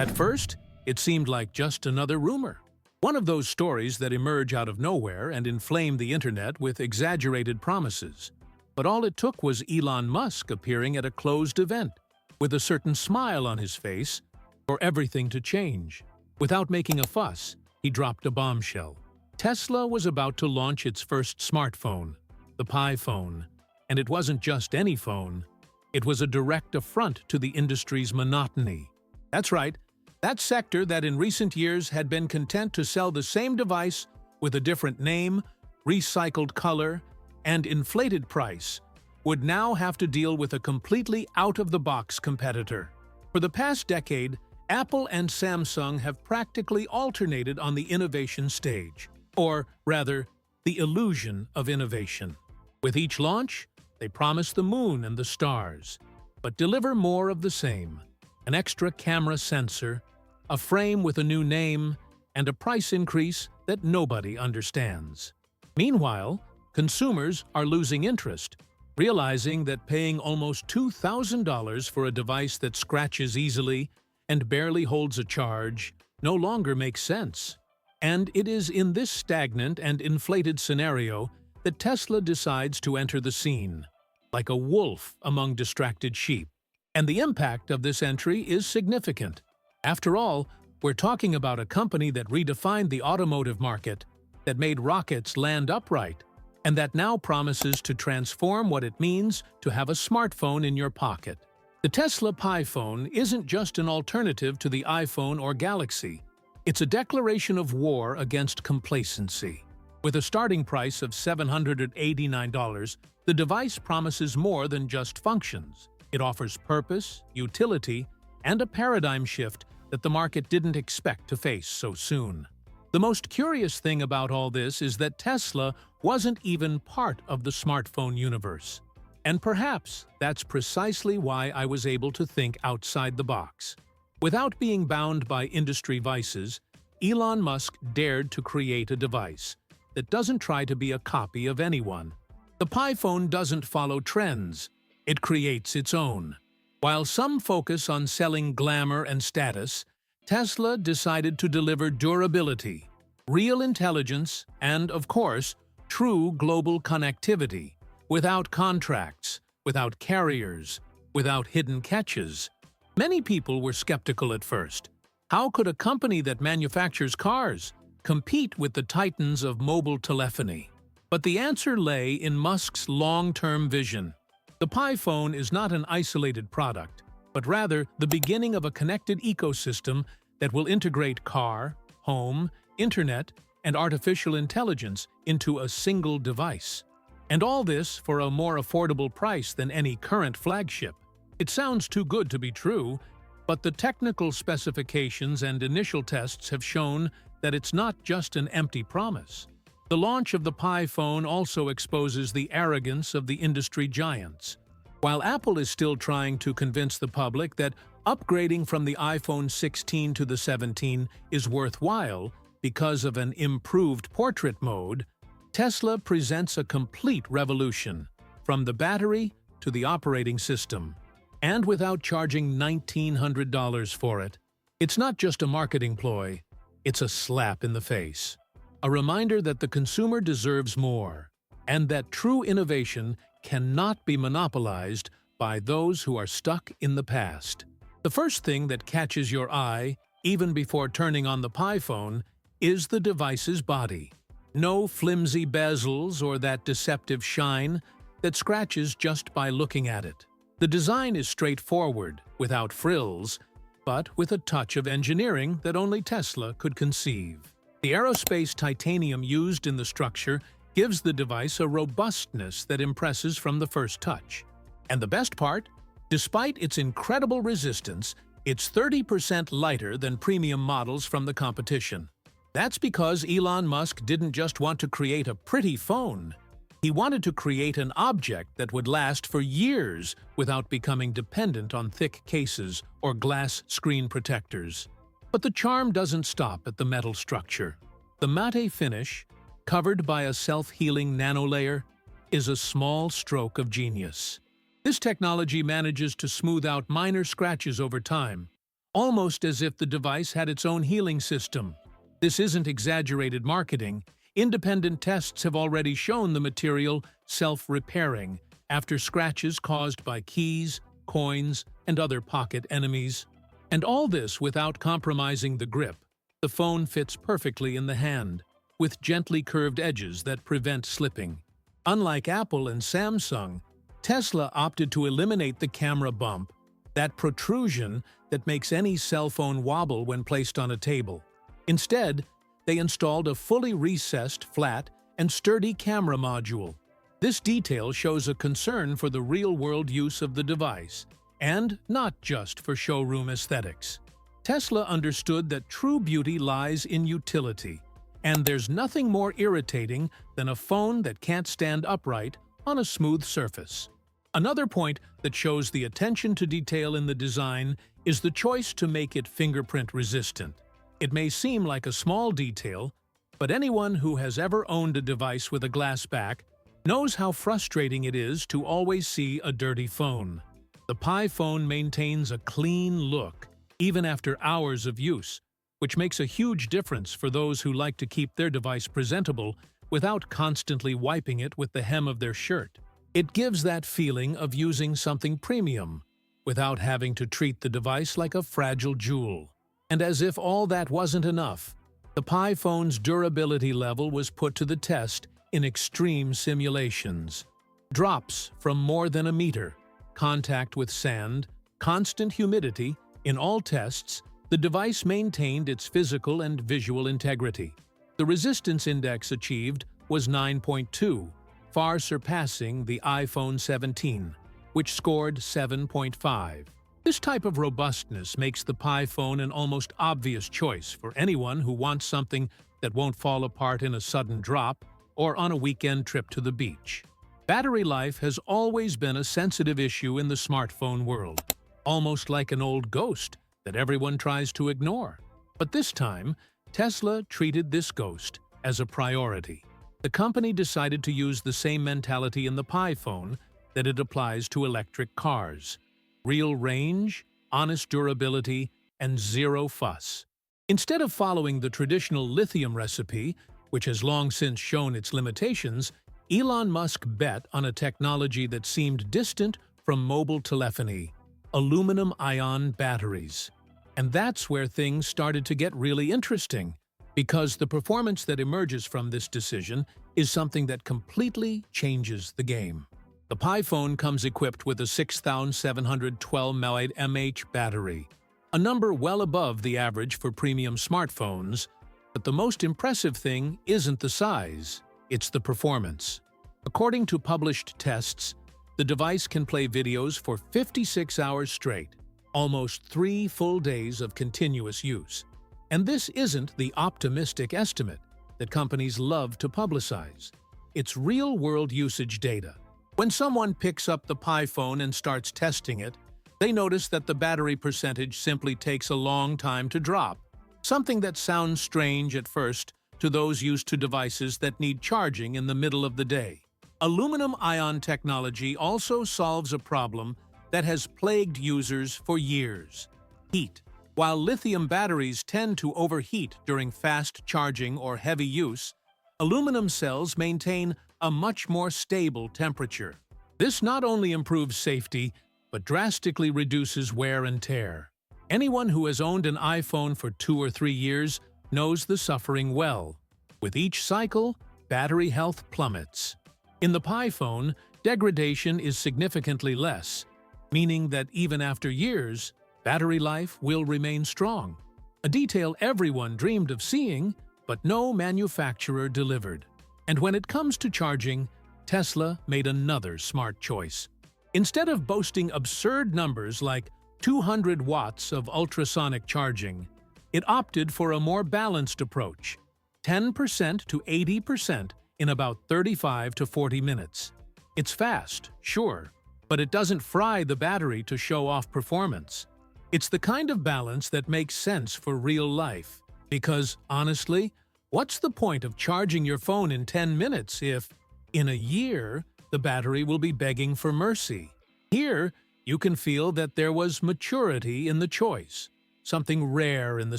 At first, it seemed like just another rumor. One of those stories that emerge out of nowhere and inflame the internet with exaggerated promises. But all it took was Elon Musk appearing at a closed event, with a certain smile on his face, for everything to change. Without making a fuss, he dropped a bombshell. Tesla was about to launch its first smartphone, the Pi phone. And it wasn't just any phone. It was a direct affront to the industry's monotony. That's right, that sector that in recent years had been content to sell the same device with a different name, recycled color, and inflated price, would now have to deal with a completely out-of-the-box competitor. For the past decade, Apple and Samsung have practically alternated on the innovation stage, or rather, the illusion of innovation. With each launch, they promise the moon and the stars, but deliver more of the same: an extra camera sensor, a frame with a new name, and a price increase that nobody understands. Meanwhile, consumers are losing interest, realizing that paying almost $2,000 for a device that scratches easily and barely holds a charge no longer makes sense. And it is in this stagnant and inflated scenario that Tesla decides to enter the scene, like a wolf among distracted sheep. And the impact of this entry is significant. After all, we're talking about a company that redefined the automotive market, that made rockets land upright, and that now promises to transform what it means to have a smartphone in your pocket. The Tesla Pi phone isn't just an alternative to the iPhone or Galaxy. It's a declaration of war against complacency. With a starting price of $789, the device promises more than just functions. It offers purpose, utility, and a paradigm shift that the market didn't expect to face so soon. The most curious thing about all this is that Tesla wasn't even part of the smartphone universe. And perhaps that's precisely why I was able to think outside the box. Without being bound by industry vices, Elon Musk dared to create a device that doesn't try to be a copy of anyone. The Pi phone doesn't follow trends. It creates its own. While some focus on selling glamour and status, Tesla decided to deliver durability, real intelligence, and, of course, true global connectivity, without contracts, without carriers, without hidden catches. Many people were skeptical at first. How could a company that manufactures cars compete with the titans of mobile telephony? But the answer lay in Musk's long-term vision. The Pi phone is not an isolated product, but rather the beginning of a connected ecosystem that will integrate car, home, internet, and artificial intelligence into a single device. And all this for a more affordable price than any current flagship. It sounds too good to be true, but the technical specifications and initial tests have shown that it's not just an empty promise. The launch of the Pi phone also exposes the arrogance of the industry giants. While Apple is still trying to convince the public that upgrading from the iPhone 16 to the 17 is worthwhile because of an improved portrait mode, Tesla presents a complete revolution, from the battery to the operating system. And without charging $1,900 for it. It's not just a marketing ploy, it's a slap in the face. A reminder that the consumer deserves more, and that true innovation cannot be monopolized by those who are stuck in the past. The first thing that catches your eye, even before turning on the Pi phone, is the device's body. No flimsy bezels or that deceptive shine that scratches just by looking at it. The design is straightforward, without frills, but with a touch of engineering that only Tesla could conceive. The aerospace titanium used in the structure gives the device a robustness that impresses from the first touch. And the best part? Despite its incredible resistance, it's 30% lighter than premium models from the competition. That's because Elon Musk didn't just want to create a pretty phone. He wanted to create an object that would last for years without becoming dependent on thick cases or glass screen protectors. But the charm doesn't stop at the metal structure. The matte finish, covered by a self-healing nanolayer, is a small stroke of genius. This technology manages to smooth out minor scratches over time, almost as if the device had its own healing system. This isn't exaggerated marketing. Independent tests have already shown the material self-repairing after scratches caused by keys, coins, and other pocket enemies. And all this without compromising the grip. The phone fits perfectly in the hand, with gently curved edges that prevent slipping. Unlike Apple and Samsung, Tesla opted to eliminate the camera bump, that protrusion that makes any cell phone wobble when placed on a table. Instead, they installed a fully recessed, flat, and sturdy camera module. This detail shows a concern for the real-world use of the device, and not just for showroom aesthetics. Tesla understood that true beauty lies in utility, and there's nothing more irritating than a phone that can't stand upright on a smooth surface. Another point that shows the attention to detail in the design is the choice to make it fingerprint-resistant. It may seem like a small detail, but anyone who has ever owned a device with a glass back knows how frustrating it is to always see a dirty phone. The Pi phone maintains a clean look, even after hours of use, which makes a huge difference for those who like to keep their device presentable without constantly wiping it with the hem of their shirt. It gives that feeling of using something premium, without having to treat the device like a fragile jewel. And as if all that wasn't enough, the Pi phone's durability level was put to the test in extreme simulations. Drops from more than a meter, contact with sand, constant humidity. In all tests, the device maintained its physical and visual integrity. The resistance index achieved was 9.2, far surpassing the iPhone 17, which scored 7.5. This type of robustness makes the Pi phone an almost obvious choice for anyone who wants something that won't fall apart in a sudden drop or on a weekend trip to the beach. Battery life has always been a sensitive issue in the smartphone world, almost like an old ghost that everyone tries to ignore. But this time, Tesla treated this ghost as a priority. The company decided to use the same mentality in the Pi phone that it applies to electric cars. Real range, honest durability, and zero fuss. Instead of following the traditional lithium recipe, which has long since shown its limitations, Elon Musk bet on a technology that seemed distant from mobile telephony: aluminum-ion batteries. And that's where things started to get really interesting, because the performance that emerges from this decision is something that completely changes the game. The Pi phone comes equipped with a 6,712 mAh battery, a number well above the average for premium smartphones. But the most impressive thing isn't the size, it's the performance. According to published tests, the device can play videos for 56 hours straight, almost 3 full days of continuous use. And this isn't the optimistic estimate that companies love to publicize. It's real-world usage data. When someone picks up the Pi phone and starts testing it, they notice that the battery percentage simply takes a long time to drop, something that sounds strange at first to those used to devices that need charging in the middle of the day. Aluminum-ion technology also solves a problem that has plagued users for years: heat. While lithium batteries tend to overheat during fast charging or heavy use, aluminum cells maintain a much more stable temperature. This not only improves safety, but drastically reduces wear and tear. Anyone who has owned an iPhone for 2 or 3 years knows the suffering well. With each cycle, battery health plummets. In the Pi phone, degradation is significantly less, meaning that even after years, battery life will remain strong. A detail everyone dreamed of seeing, but no manufacturer delivered. And when it comes to charging, Tesla made another smart choice. Instead of boasting absurd numbers like 200 watts of ultrasonic charging, it opted for a more balanced approach: 10% to 80% in about 35 to 40 minutes. It's fast, sure, but it doesn't fry the battery to show off performance. It's the kind of balance that makes sense for real life. Because, honestly, what's the point of charging your phone in 10 minutes if, in a year, the battery will be begging for mercy? Here, you can feel that there was maturity in the choice. something rare in the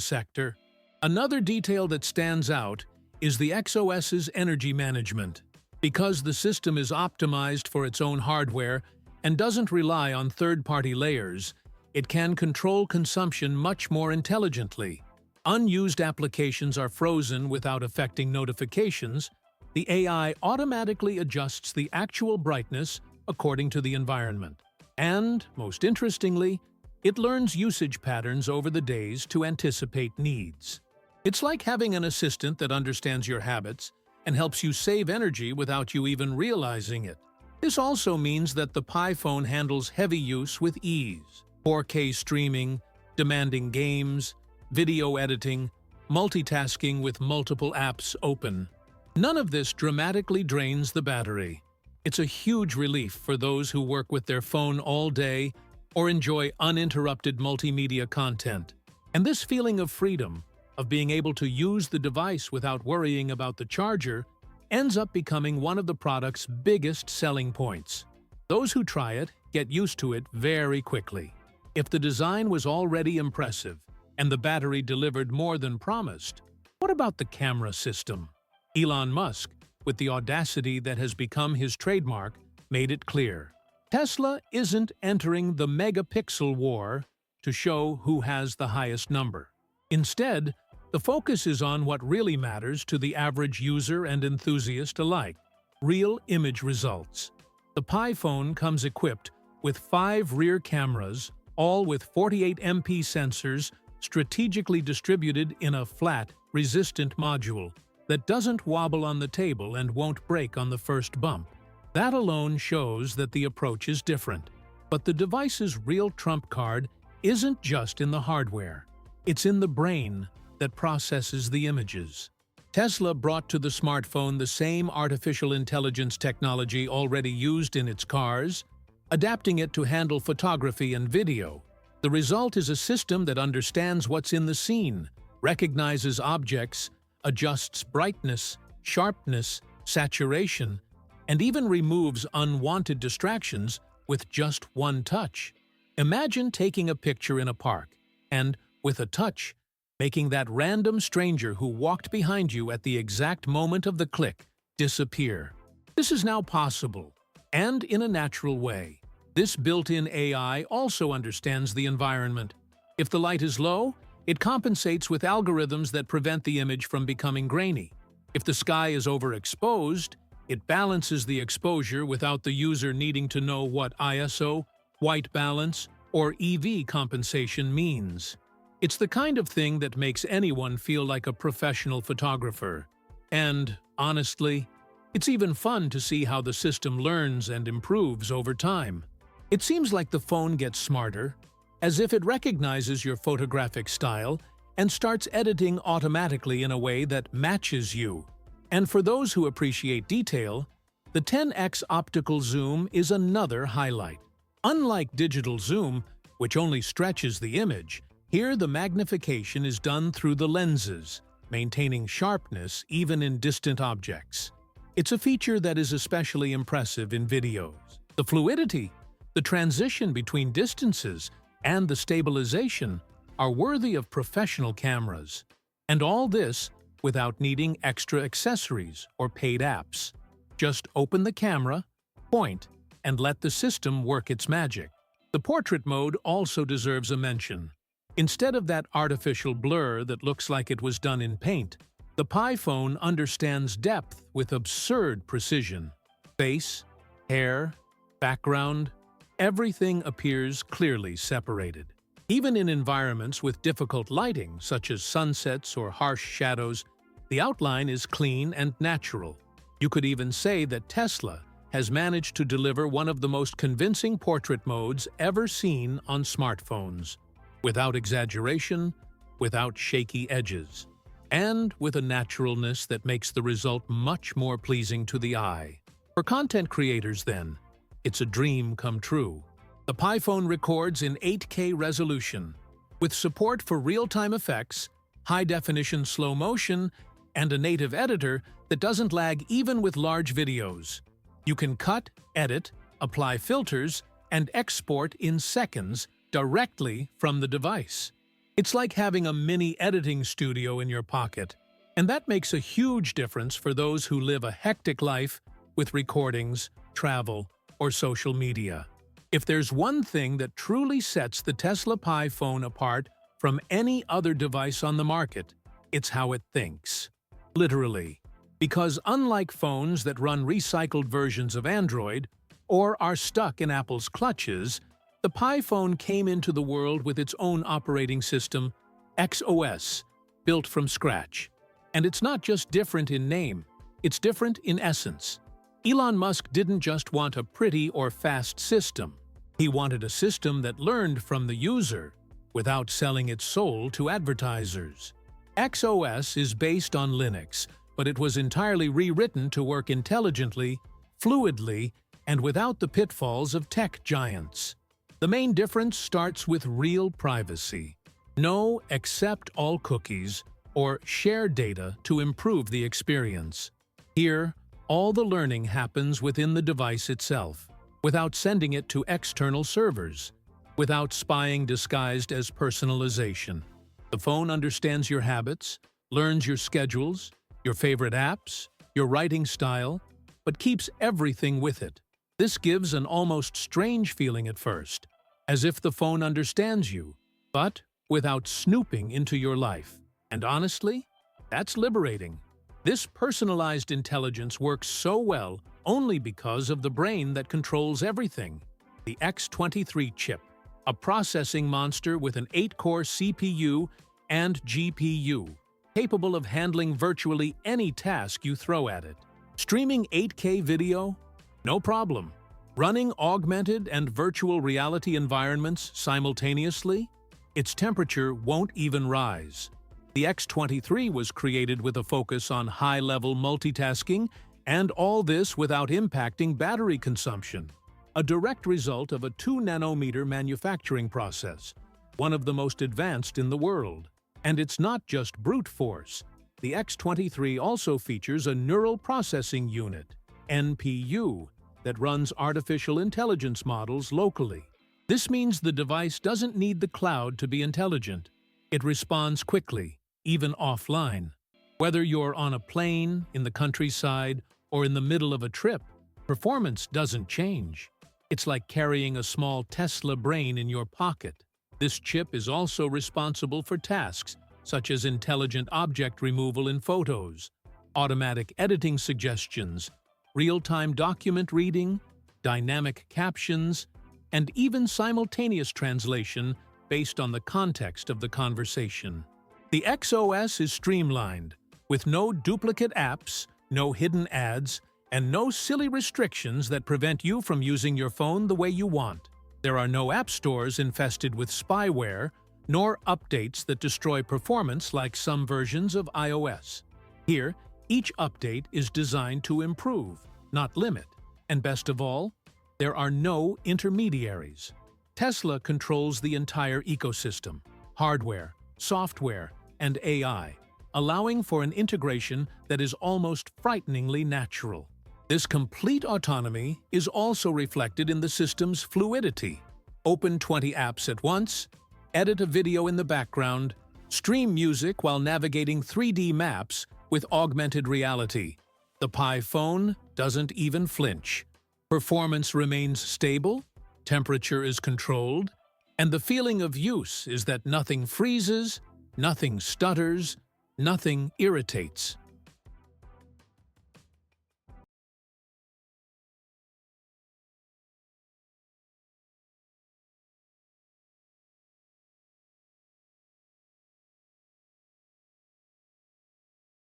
sector. Another detail that stands out is the XOS's energy management. Because the system is optimized for its own hardware and doesn't rely on third-party layers, it can control consumption much more intelligently. Unused applications are frozen without affecting notifications. The AI automatically adjusts the actual brightness according to the environment. And, most interestingly, it learns usage patterns over the days to anticipate needs. It's like having an assistant that understands your habits and helps you save energy without you even realizing it. This also means that the Pi phone handles heavy use with ease. 4K streaming, demanding games, video editing, multitasking with multiple apps open. None of this dramatically drains the battery. It's a huge relief for those who work with their phone all day or enjoy uninterrupted multimedia content. And this feeling of freedom, of being able to use the device without worrying about the charger, ends up becoming one of the product's biggest selling points. Those who try it get used to it very quickly. If the design was already impressive and the battery delivered more than promised, what about the camera system? Elon Musk, with the audacity that has become his trademark, made it clear. Tesla isn't entering the megapixel war to show who has the highest number. Instead, the focus is on what really matters to the average user and enthusiast alike: real image results. The Pi phone comes equipped with 5 rear cameras, all with 48MP sensors strategically distributed in a flat, resistant module that doesn't wobble on the table and won't break on the first bump. That alone shows that the approach is different. But the device's real trump card isn't just in the hardware. It's in the brain that processes the images. Tesla brought to the smartphone the same artificial intelligence technology already used in its cars, adapting it to handle photography and video. The result is a system that understands what's in the scene, recognizes objects, adjusts brightness, sharpness, saturation, and even removes unwanted distractions with just one touch. Imagine taking a picture in a park and, with a touch, making that random stranger who walked behind you at the exact moment of the click disappear. This is now possible, and in a natural way. This built-in AI also understands the environment. If the light is low, it compensates with algorithms that prevent the image from becoming grainy. If the sky is overexposed, it balances the exposure without the user needing to know what ISO, white balance, or EV compensation means. It's the kind of thing that makes anyone feel like a professional photographer. And, honestly, it's even fun to see how the system learns and improves over time. It seems like the phone gets smarter, as if it recognizes your photographic style and starts editing automatically in a way that matches you. And for those who appreciate detail, the 10x optical zoom is another highlight. Unlike digital zoom, which only stretches the image, here the magnification is done through the lenses, maintaining sharpness even in distant objects. It's a feature that is especially impressive in videos. The fluidity, the transition between distances, and the stabilization are worthy of professional cameras. And all this without needing extra accessories or paid apps. Just open the camera, point, and let the system work its magic. The portrait mode also deserves a mention. Instead of that artificial blur that looks like it was done in paint, the Pi phone understands depth with absurd precision. Face, hair, background, everything appears clearly separated. Even in environments with difficult lighting, such as sunsets or harsh shadows, the outline is clean and natural. You could even say that Tesla has managed to deliver one of the most convincing portrait modes ever seen on smartphones, without exaggeration, without shaky edges, and with a naturalness that makes the result much more pleasing to the eye. For content creators, then, it's a dream come true. The Pi phone records in 8K resolution, with support for real-time effects, high-definition slow motion, and a native editor that doesn't lag even with large videos. You can cut, edit, apply filters, and export in seconds directly from the device. It's like having a mini editing studio in your pocket, and that makes a huge difference for those who live a hectic life with recordings, travel, or social media. If there's one thing that truly sets the Tesla Pi phone apart from any other device on the market, it's how it thinks. Literally. Because unlike phones that run recycled versions of Android or are stuck in Apple's clutches, the Pi phone came into the world with its own operating system, XOS, built from scratch. And it's not just different in name, it's different in essence. Elon Musk didn't just want a pretty or fast system. He wanted a system that learned from the user without selling its soul to advertisers. XOS is based on Linux, but it was entirely rewritten to work intelligently, fluidly, and without the pitfalls of tech giants. The main difference starts with real privacy. No accept all cookies or share data to improve the experience. Here, all the learning happens within the device itself, without sending it to external servers, without spying disguised as personalization. The phone understands your habits, learns your schedules, your favorite apps, your writing style, but keeps everything with it. This gives an almost strange feeling at first, as if the phone understands you, but without snooping into your life. And honestly, that's liberating. This personalized intelligence works so well only because of the brain that controls everything. The X23 chip, a processing monster with an 8-core CPU and GPU, capable of handling virtually any task you throw at it. Streaming 8K video? No problem. Running augmented and virtual reality environments simultaneously? Its temperature won't even rise. The X23 was created with a focus on high-level multitasking, and all this without impacting battery consumption. A direct result of a 2-nanometer manufacturing process, one of the most advanced in the world. And it's not just brute force. The X23 also features a neural processing unit, NPU, that runs artificial intelligence models locally. This means the device doesn't need the cloud to be intelligent. It responds quickly, even offline. Whether you're on a plane, in the countryside, or in the middle of a trip, performance doesn't change. It's like carrying a small Tesla brain in your pocket. This chip is also responsible for tasks such as intelligent object removal in photos, automatic editing suggestions, real-time document reading, dynamic captions, and even simultaneous translation based on the context of the conversation. The XOS is streamlined, with no duplicate apps, no hidden ads, and no silly restrictions that prevent you from using your phone the way you want. There are no app stores infested with spyware, nor updates that destroy performance like some versions of iOS. Here, each update is designed to improve, not limit. And best of all, there are no intermediaries. Tesla controls the entire ecosystem: hardware, software, and AI, allowing for an integration that is almost frighteningly natural. This complete autonomy is also reflected in the system's fluidity. Open 20 apps at once, edit a video in the background, stream music while navigating 3D maps with augmented reality. The Pi phone doesn't even flinch. Performance remains stable, temperature is controlled, and the feeling of use is that nothing freezes, nothing stutters, nothing irritates.